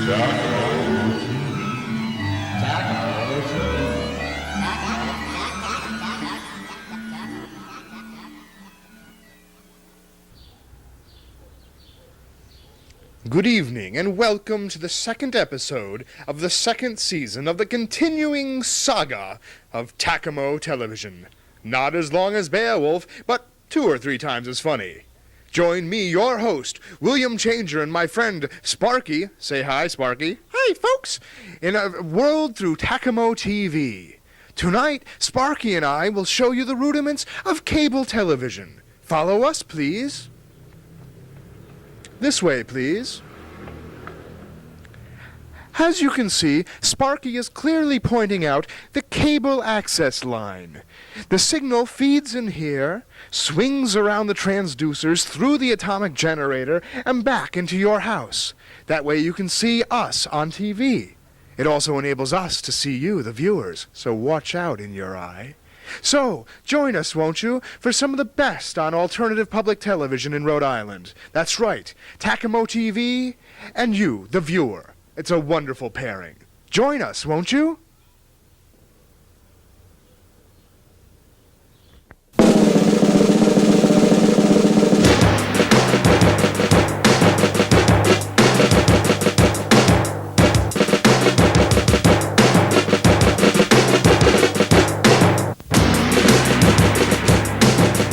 Tacamo TV. Tacamo TV. Good evening, and welcome to the second episode of the second season of the continuing saga of Tacamo Television. Not as long as Beowulf, but 2 or 3 times as funny. Join me, your host, William Changer, and my friend Sparky. Say hi, Sparky. Hi, folks. In a world through Tacamo TV. Tonight, Sparky and I will show you the rudiments of cable television. Follow us, please. This way, please. As you can see, Sparky is clearly pointing out the cable access line. The signal feeds in here, swings around the transducers through the atomic generator, and back into your house. That way you can see us on TV. It also enables us to see you, the viewers, so watch out in your eye. So, join us, won't you, for some of the best on alternative public television in Rhode Island. That's right, Tacamo TV and you, the viewer. It's a wonderful pairing. Join us, won't you?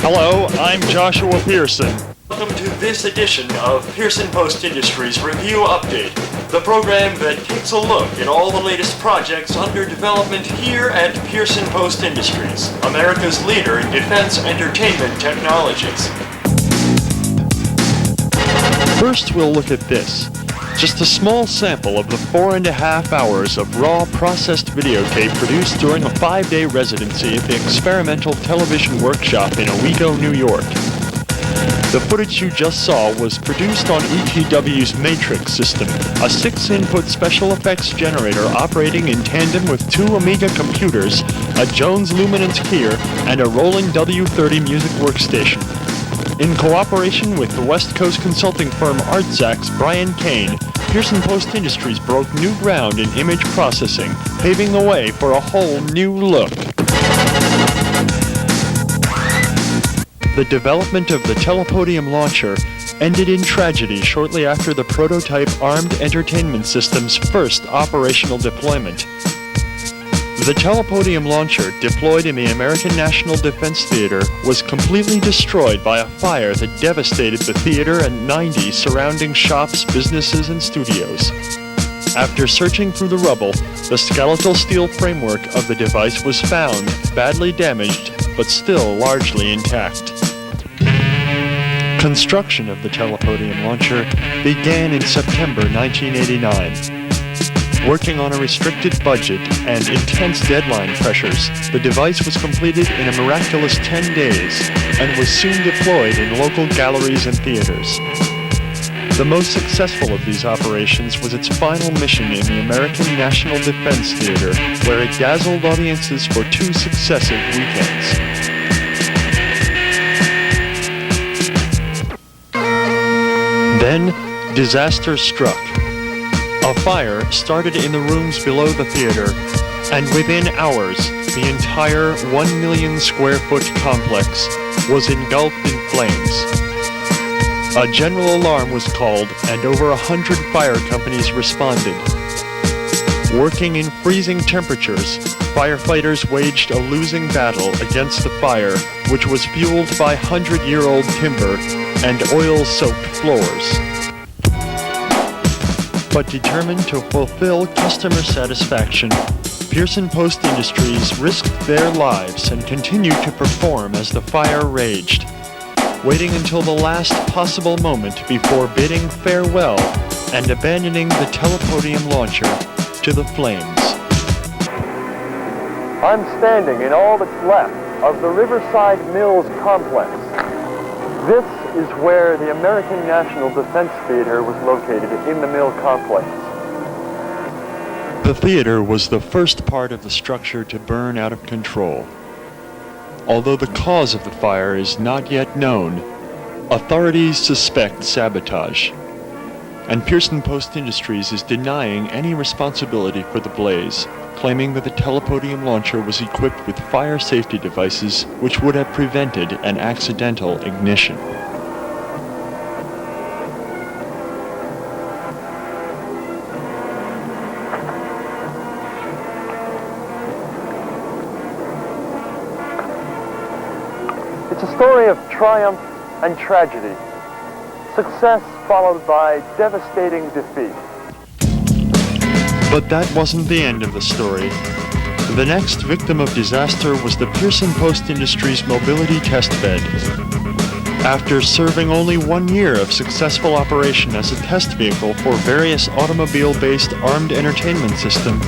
Hello, I'm Joshua Pearson. Welcome to this edition of Pearson Post Industries Review Update, the program that takes a look at all the latest projects under development here at Pearson Post Industries, America's leader in defense entertainment technologies. First, we'll look at this. Just a small sample of the 4.5 hours of raw processed videotape produced during a 5-day residency at the Experimental Television Workshop in Owego, New York. The footage you just saw was produced on ETW's Matrix system, a 6-input special effects generator operating in tandem with 2 Amiga computers, a Jones Luminance keyer, and a Roland W30 music workstation. In cooperation with the West Coast consulting firm Artzack's Brian Kane, Pearson Post Industries broke new ground in image processing, paving the way for a whole new look. The development of the Telepodium launcher ended in tragedy shortly after the prototype Armed Entertainment System's first operational deployment. The Telepodium launcher, deployed in the American National Defense Theater, was completely destroyed by a fire that devastated the theater and 90 surrounding shops, businesses, and studios. After searching through the rubble, the skeletal steel framework of the device was found, badly damaged, but still largely intact. Construction of the Telepodium launcher began in September 1989. Working on a restricted budget and intense deadline pressures, the device was completed in a miraculous 10 days and was soon deployed in local galleries and theaters. The most successful of these operations was its final mission in the American National Defense Theater, where it dazzled audiences for 2 successive weekends. Then, disaster struck. A fire started in the rooms below the theater, and within hours, the entire 1 million square foot complex was engulfed in flames. A general alarm was called, and over 100 fire companies responded. Working in freezing temperatures, firefighters waged a losing battle against the fire, which was fueled by 100-year-old timber and oil-soaked floors. But determined to fulfill customer satisfaction, Pearson Post Industries risked their lives and continued to perform as the fire raged, waiting until the last possible moment before bidding farewell and abandoning the Telepodium launcher to the flames. I'm standing in all that's left of the Riverside Mills complex. This is where the American National Defense Theater was located, in the mill complex. The theater was the first part of the structure to burn out of control. Although the cause of the fire is not yet known, authorities suspect sabotage. and Pearson Post Industries is denying any responsibility for the blaze, claiming that the telepodium launcher was equipped with fire safety devices which would have prevented an accidental ignition. It's a story of triumph and tragedy, success followed by devastating defeat. But that wasn't the end of the story. The next victim of disaster was the Pearson Post Industries mobility test bed. After serving only 1 year of successful operation as a test vehicle for various automobile-based armed entertainment systems,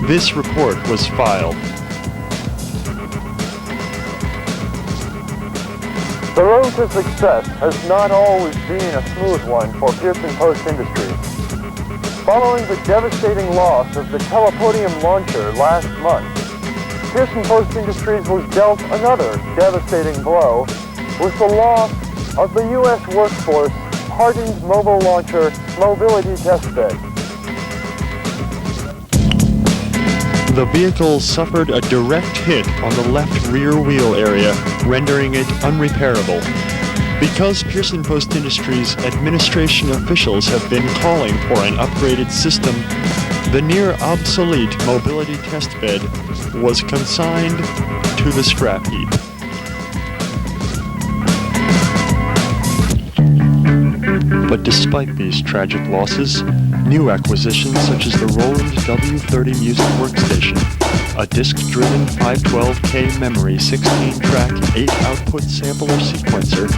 this report was filed. The road to success has not always been a smooth one for Pearson Post Industries. Following the devastating loss of the telepodium launcher last month, Pearson Post Industries was dealt another devastating blow with the loss of the U.S. workforce hardened mobile launcher mobility test bed. The vehicle suffered a direct hit on the left rear wheel area, rendering it unrepairable. Because Pearson Post Industries administration officials have been calling for an upgraded system, the near-obsolete mobility test bed was consigned to the scrap heap. But despite these tragic losses, new acquisitions such as the Roland W30 music workstation, a disc-driven 512K memory 16-track 8-output sampler sequencer,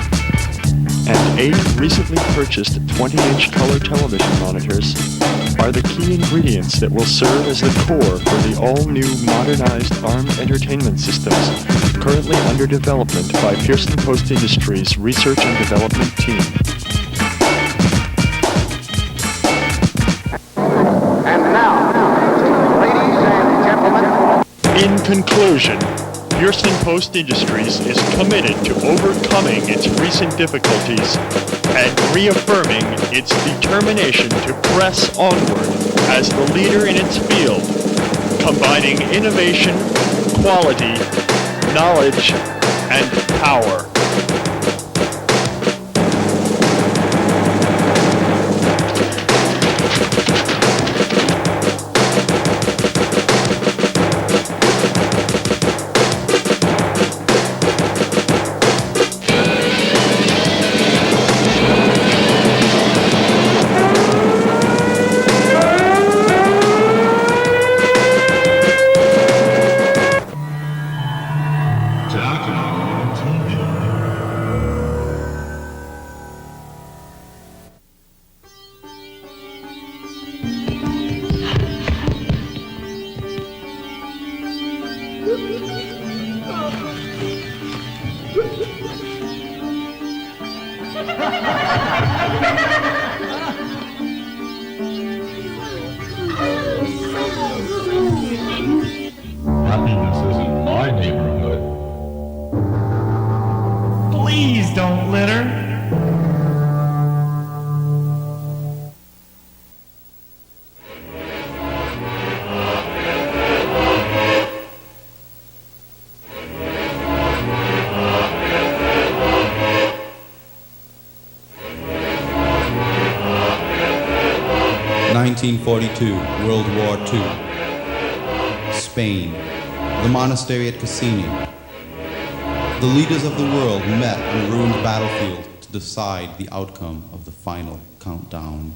and 8 recently purchased 20-inch color television monitors are the key ingredients that will serve as the core for the all-new modernized armed entertainment systems currently under development by Pearson Post Industries' research and development team. And now, ladies and gentlemen. In conclusion, Pearson Post Industries is committed to overcoming its recent difficulties and reaffirming its determination to press onward as the leader in its field, combining innovation, quality, knowledge, and power. Tacamo TV. Happiness isn't my neighborhood. Please don't litter. World War II. Spain. The monastery at Cassini. The leaders of the world met on a ruined battlefield to decide the outcome of the final countdown.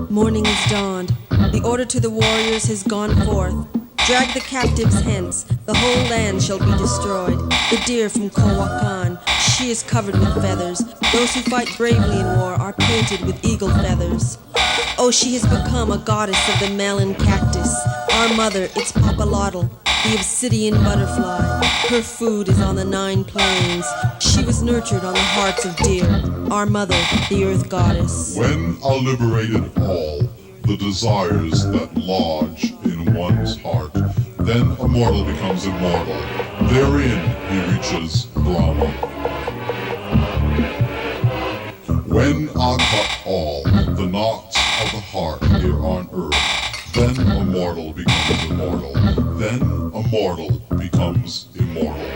Morning is dawned. The order to the warriors has gone forth. Drag the captives hence, the whole land shall be destroyed. The deer from Coacan, she is covered with feathers. Those who fight bravely in war are painted with eagle feathers. Oh, she has become a goddess of the melon cactus. Our mother, it's Papalotl, the obsidian butterfly. Her food is on the 9 plains. She was nurtured on the hearts of deer. Our mother, the earth goddess. When are liberated all the desires that lodge in one's heart, then a mortal becomes immortal. Therein he reaches Brahma. When I cut all the knots of the heart here on earth, then a mortal becomes immortal. Then a mortal becomes immortal.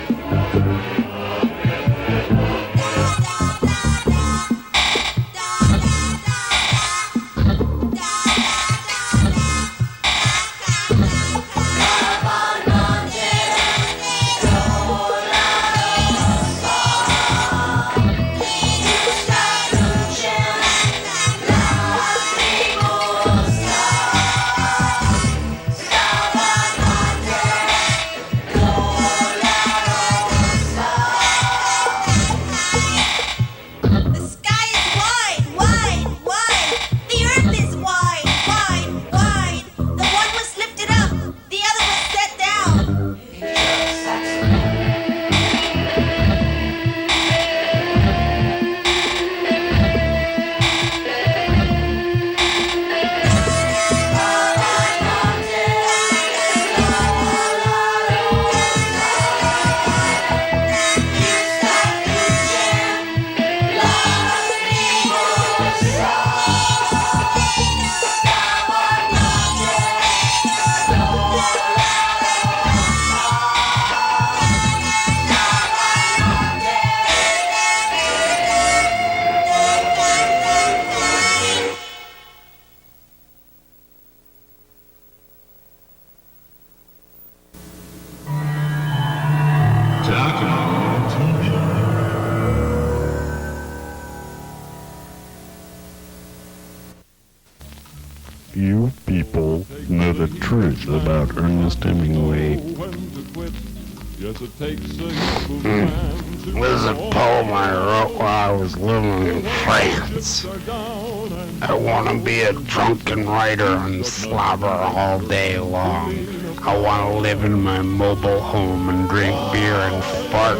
Tacamo TV. You people know the truth about Ernest Hemingway. Yes, it takes a This is a poem I wrote while I was living in France. I want to be a drunken writer and slobber all day long. I want to live in my mobile home and drink beer and fart.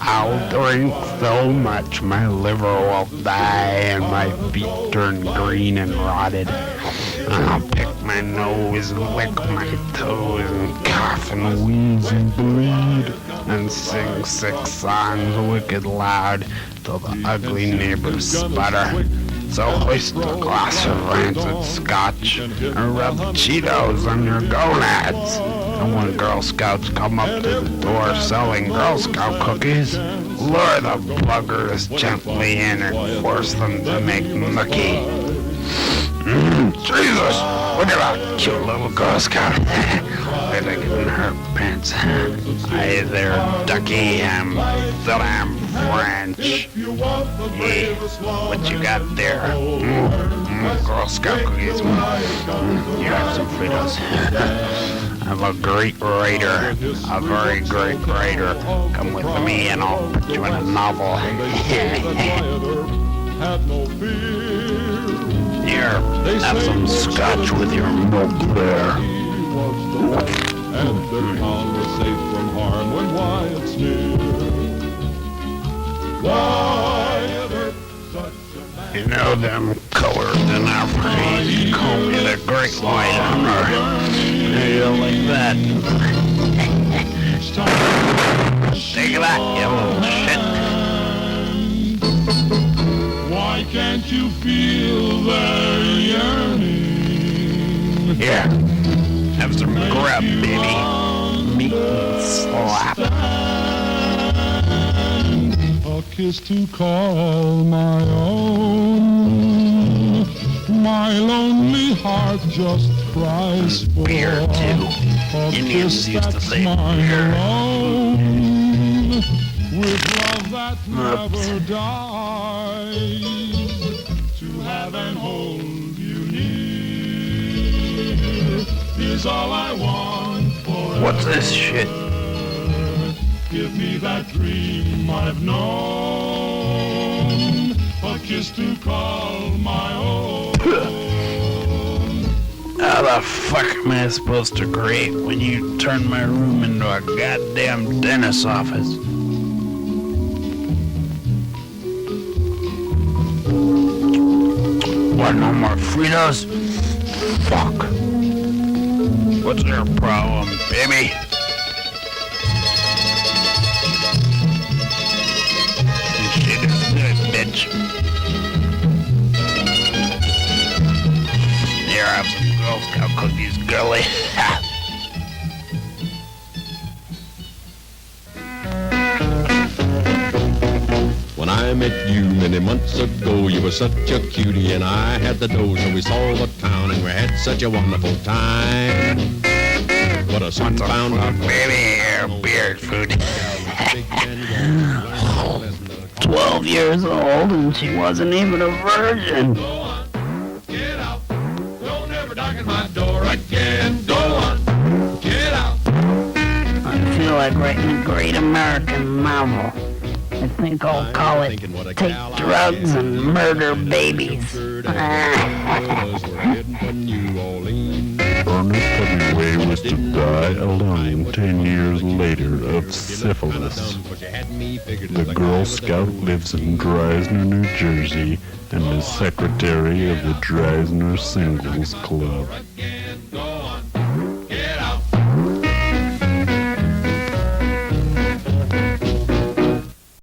I'll drink so much my liver will die and my feet turn green and rotted. I'll pick my nose and lick my toes and cough and wheeze and bleed and sing 6 songs wicked loud till the ugly neighbors sputter. So hoist a glass of rancid scotch and rub Cheetos on your gonads. And when Girl Scouts come up to the door selling Girl Scout cookies, lure the buggers gently in and force them to make nookie. Jesus! Look at that cute little Girl Scout. Wait, I get in her pants. Hi there, ducky. I'm French. Hey, what you got there? Girl Scout cookies. You have some Fritos. I'm a great writer, a very great writer. Come with me and I'll put you in a novel. Here, have some scotch with your milk there. And their town was safe from harm when Wyatt's near. Wyatt, such a man. You know them colors in Africa call me the Great White Hunter. You like that? Take that, you little shit. Why can't you feel their yearning? Here, have some grub, baby. Meat and slap. A kiss to call my own. My lonely heart just cries for beer, too. Indians used to say beer. With love that never dies, to have and hold you near is all I want forever. What's this shit? Give me that dream I've known, a kiss to call my own. How the fuck am I supposed to create when you turn my room into a goddamn dentist's office? What, no more Fritos? Fuck. What's your problem, baby? girly. When I met you many months ago, you were such a cutie, and I had the dough, so we saw the town, and we had such a wonderful time. But a son found out, baby, beard food. 12 years old, and she wasn't even a virgin. Go on, get out, don't ever knock at my door again. Go on, get out. I feel like writing a great American novel. I think I'll call it Take Drugs and Murder Babies. Ernest Hemingway was to die alone 10 years later of syphilis. The Girl Scout lives in Dreisner, New Jersey, and is secretary of the Dreisner Singles Club.